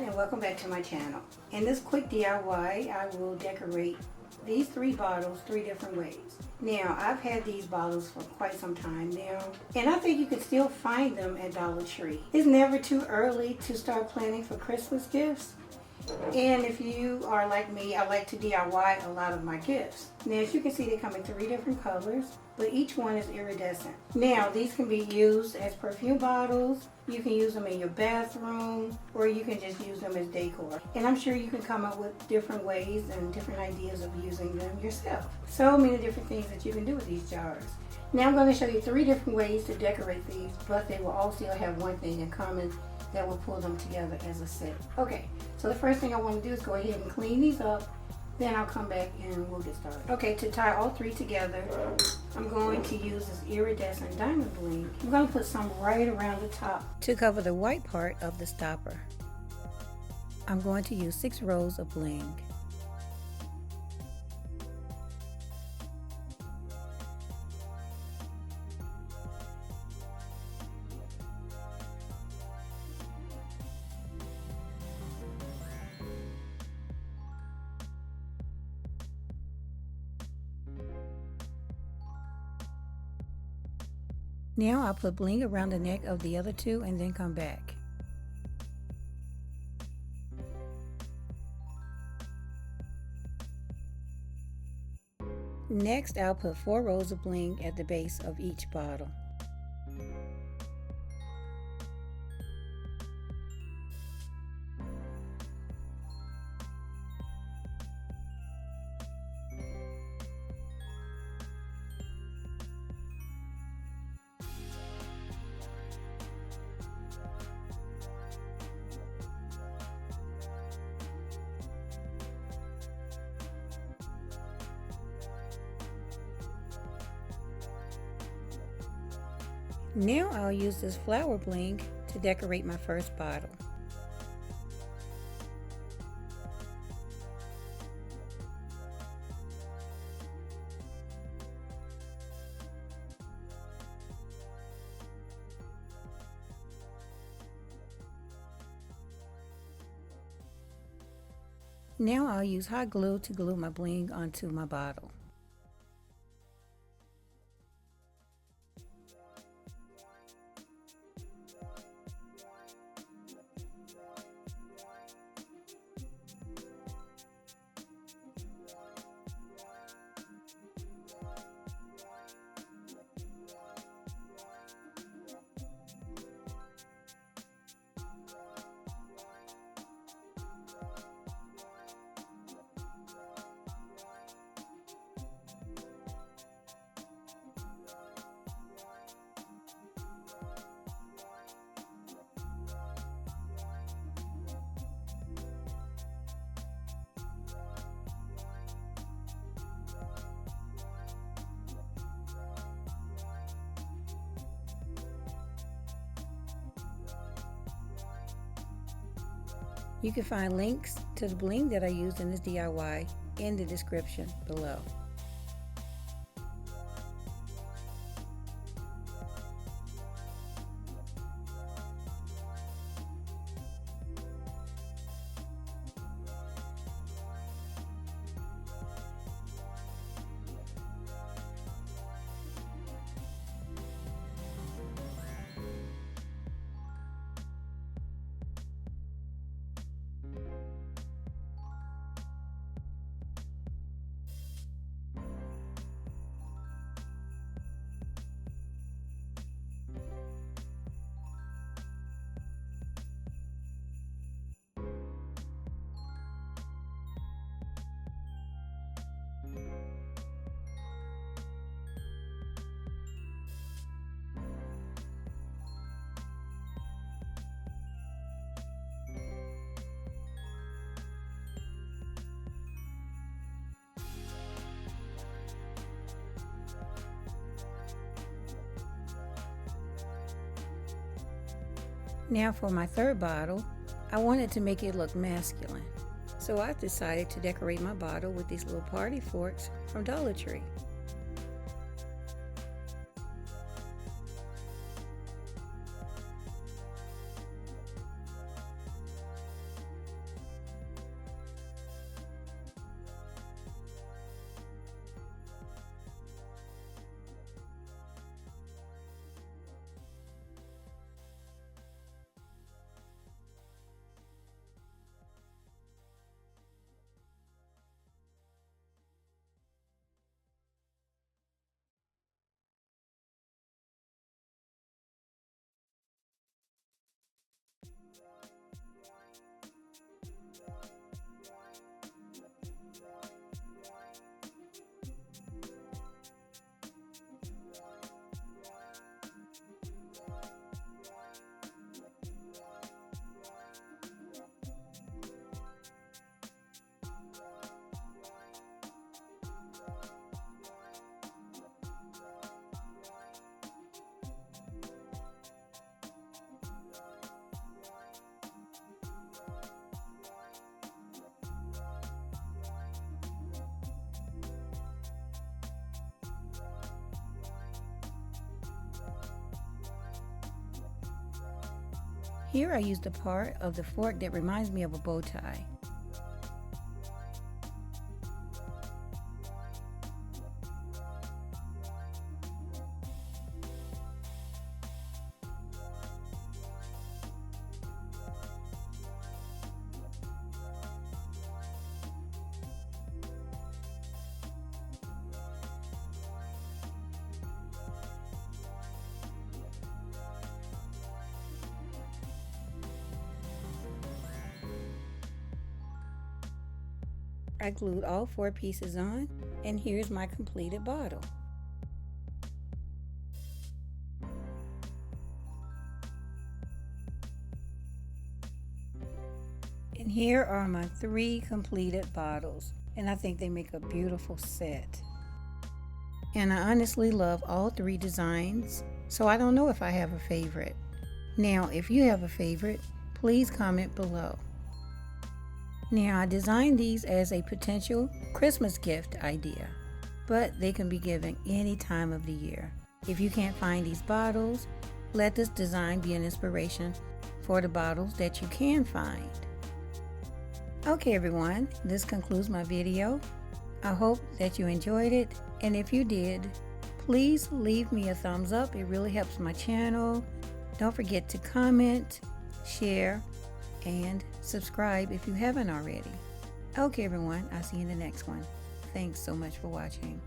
and welcome back to my channel. In this quick DIY, I will decorate these 3 bottles 3 different ways. Now, I've had these bottles for quite some time now, and I think you can still find them at Dollar Tree. It's never too early to start planning for Christmas gifts. And if you are like me, I like to DIY a lot of my gifts. Now, as you can see, they come in 3 different colors, but each one is iridescent. Now, these can be used as perfume bottles. You can use them in your bathroom, or you can just use them as decor. And I'm sure you can come up with different ways and different ideas of using them yourself. So many different things that you can do with these jars. Now, I'm going to show you 3 different ways to decorate these, but they will all still have one thing in common that will pull them together as a set. Okay, so the first thing I want to do is go ahead and clean these up. Then I'll come back and we'll get started. Okay, to tie all 3 together, I'm going to use this iridescent diamond bling. I'm going to put some right around the top to cover the white part of the stopper. I'm going to use 6 rows of bling. Now I'll put bling around the neck of the other 2 and then come back. Next, I'll put 4 rows of bling at the base of each bottle. Now I'll use this flower bling to decorate my first bottle. Now I'll use hot glue to glue my bling onto my bottle. You can find links to the bling that I used in this DIY in the description below. Now for my third bottle, I wanted to make it look masculine. So I decided to decorate my bottle with these little party forks from Dollar Tree. Here I used a part of the fork that reminds me of a bow tie. I glued all 4 pieces on, and here's my completed bottle. And here are my 3 completed bottles, and I think they make a beautiful set. And I honestly love all 3 designs, so I don't know if I have a favorite. Now, if you have a favorite, please comment below. Now, I designed these as a potential Christmas gift idea, but they can be given any time of the year. If you can't find these bottles, let this design be an inspiration for the bottles that you can find. Okay everyone, this concludes my video. I hope that you enjoyed it, and if you did, please leave me a thumbs up. It really helps my channel. Don't forget to comment, share, and subscribe if you haven't already. Okay everyone, I'll see you in the next one. Thanks so much for watching.